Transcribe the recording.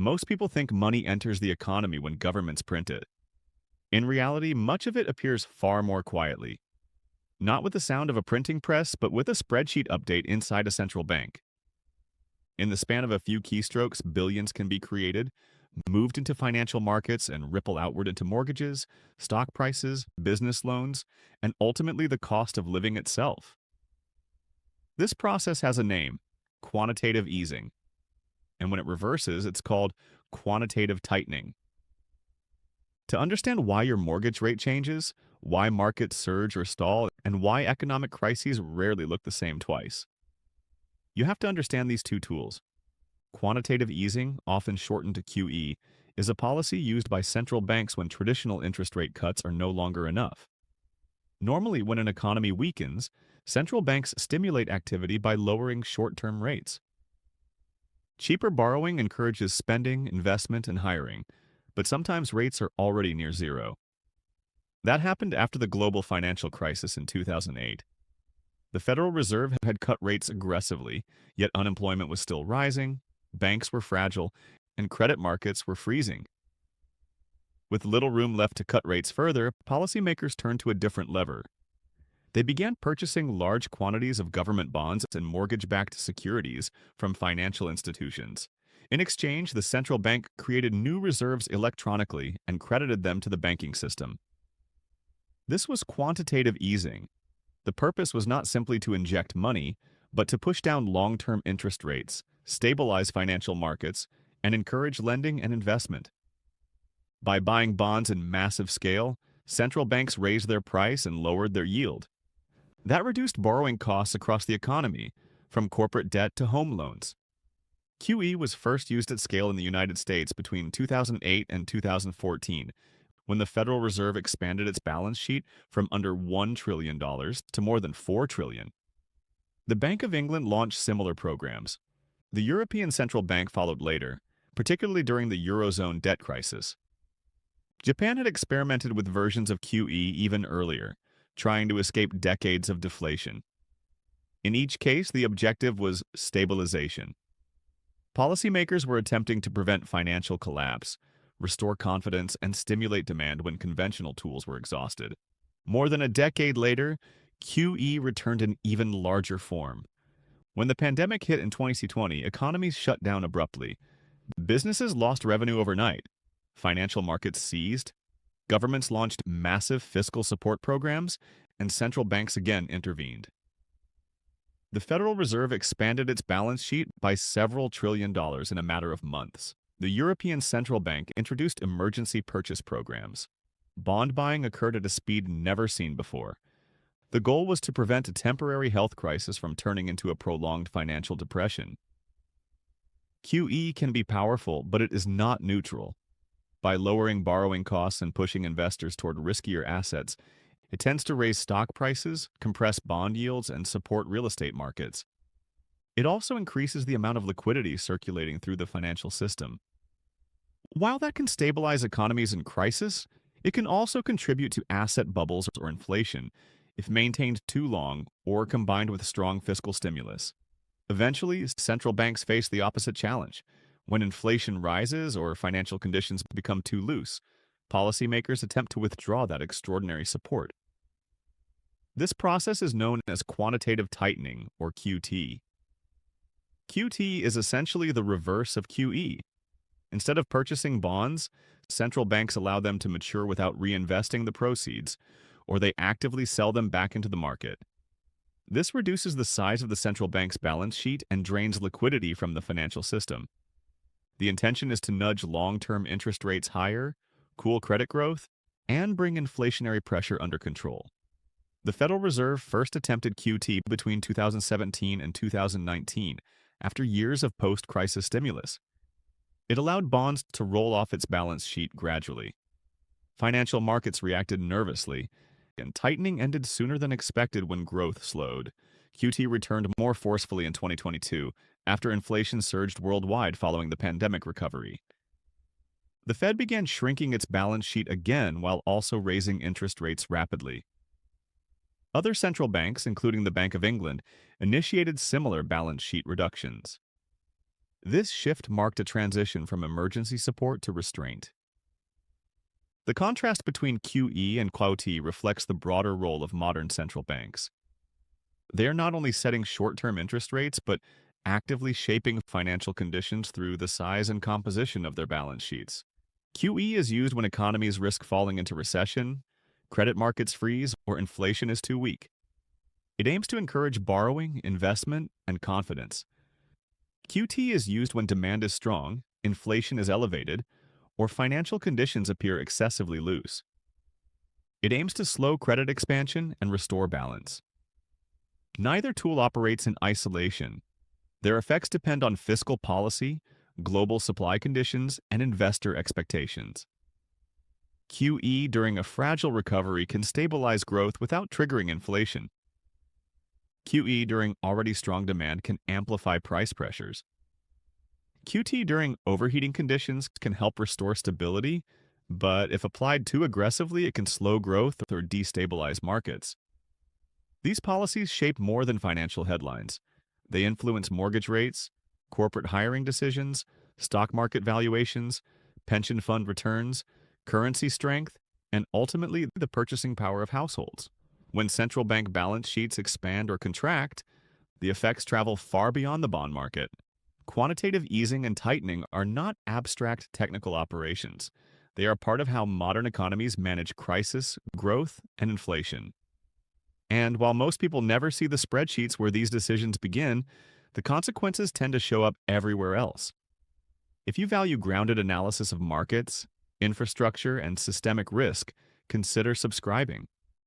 Most people think money enters the economy when governments print it. In reality, much of it appears far more quietly, not with the sound of a printing press, but with a spreadsheet update inside a central bank. In the span of a few keystrokes, billions can be created, moved into financial markets, and ripple outward into mortgages, stock prices, business loans, and ultimately the cost of living itself. This process has a name: quantitative easing. And when it reverses, it's called quantitative tightening. To understand why your mortgage rate changes, why markets surge or stall, and why economic crises rarely look the same twice, you have to understand these two tools. Quantitative easing, often shortened to QE, is a policy used by central banks when traditional interest rate cuts are no longer enough. Normally, when an economy weakens, central banks stimulate activity by lowering short-term rates. Cheaper borrowing encourages spending, investment, and hiring, but sometimes rates are already near zero. That happened after the global financial crisis in 2008. The Federal Reserve had cut rates aggressively, yet unemployment was still rising, banks were fragile, and credit markets were freezing. With little room left to cut rates further, policymakers turned to a different lever. They began purchasing large quantities of government bonds and mortgage-backed securities from financial institutions. In exchange, the central bank created new reserves electronically and credited them to the banking system. This was quantitative easing. The purpose was not simply to inject money, but to push down long-term interest rates, stabilize financial markets, and encourage lending and investment. By buying bonds in massive scale, central banks raised their price and lowered their yield. That reduced borrowing costs across the economy, from corporate debt to home loans. QE was first used at scale in the United States between 2008 and 2014, when the Federal Reserve expanded its balance sheet from under $1 trillion to more than $4 trillion. The Bank of England launched similar programs. The European Central Bank followed later, particularly during the Eurozone debt crisis. Japan had experimented with versions of QE even earlier, trying to escape decades of deflation. In each case, the objective was stabilization. Policymakers were attempting to prevent financial collapse, restore confidence, and stimulate demand when conventional tools were exhausted. More than a decade later, QE returned in even larger form. When the pandemic hit in 2020, economies shut down abruptly. Businesses lost revenue overnight. Financial markets seized. Governments launched massive fiscal support programs, and central banks again intervened. The Federal Reserve expanded its balance sheet by several trillion dollars in a matter of months. The European Central Bank introduced emergency purchase programs. Bond buying occurred at a speed never seen before. The goal was to prevent a temporary health crisis from turning into a prolonged financial depression. QE can be powerful, but it is not neutral. By lowering borrowing costs and pushing investors toward riskier assets, it tends to raise stock prices, compress bond yields, and support real estate markets. It also increases the amount of liquidity circulating through the financial system. While that can stabilize economies in crisis, it can also contribute to asset bubbles or inflation if maintained too long or combined with strong fiscal stimulus. Eventually, central banks face the opposite challenge. When inflation rises or financial conditions become too loose, policymakers attempt to withdraw that extraordinary support. This process is known as quantitative tightening, or QT. QT is essentially the reverse of QE. Instead of purchasing bonds, central banks allow them to mature without reinvesting the proceeds, or they actively sell them back into the market. This reduces the size of the central bank's balance sheet and drains liquidity from the financial system. The intention is to nudge long-term interest rates higher, cool credit growth, and bring inflationary pressure under control. The Federal Reserve first attempted QT between 2017 and 2019, after years of post-crisis stimulus. It allowed bonds to roll off its balance sheet gradually. Financial markets reacted nervously, and tightening ended sooner than expected when growth slowed. QT returned more forcefully in 2022, after inflation surged worldwide following the pandemic recovery. The Fed began shrinking its balance sheet again while also raising interest rates rapidly. Other central banks, including the Bank of England, initiated similar balance sheet reductions. This shift marked a transition from emergency support to restraint. The contrast between QE and QT reflects the broader role of modern central banks. They are not only setting short-term interest rates, but actively shaping financial conditions through the size and composition of their balance sheets. QE is used when economies risk falling into recession, credit markets freeze, or inflation is too weak. It aims to encourage borrowing, investment, and confidence. QT is used when demand is strong, inflation is elevated, or financial conditions appear excessively loose. It aims to slow credit expansion and restore balance. Neither tool operates in isolation. Their effects depend on fiscal policy, global supply conditions, and investor expectations. QE during a fragile recovery can stabilize growth without triggering inflation. QE during already strong demand can amplify price pressures. QT during overheating conditions can help restore stability, but if applied too aggressively, it can slow growth or destabilize markets. These policies shape more than financial headlines. They influence mortgage rates, corporate hiring decisions, stock market valuations, pension fund returns, currency strength, and ultimately the purchasing power of households. When central bank balance sheets expand or contract, the effects travel far beyond the bond market. Quantitative easing and tightening are not abstract technical operations. They are part of how modern economies manage crisis, growth, and inflation. And while most people never see the spreadsheets where these decisions begin, the consequences tend to show up everywhere else. If you value grounded analysis of markets, infrastructure, and systemic risk, consider subscribing.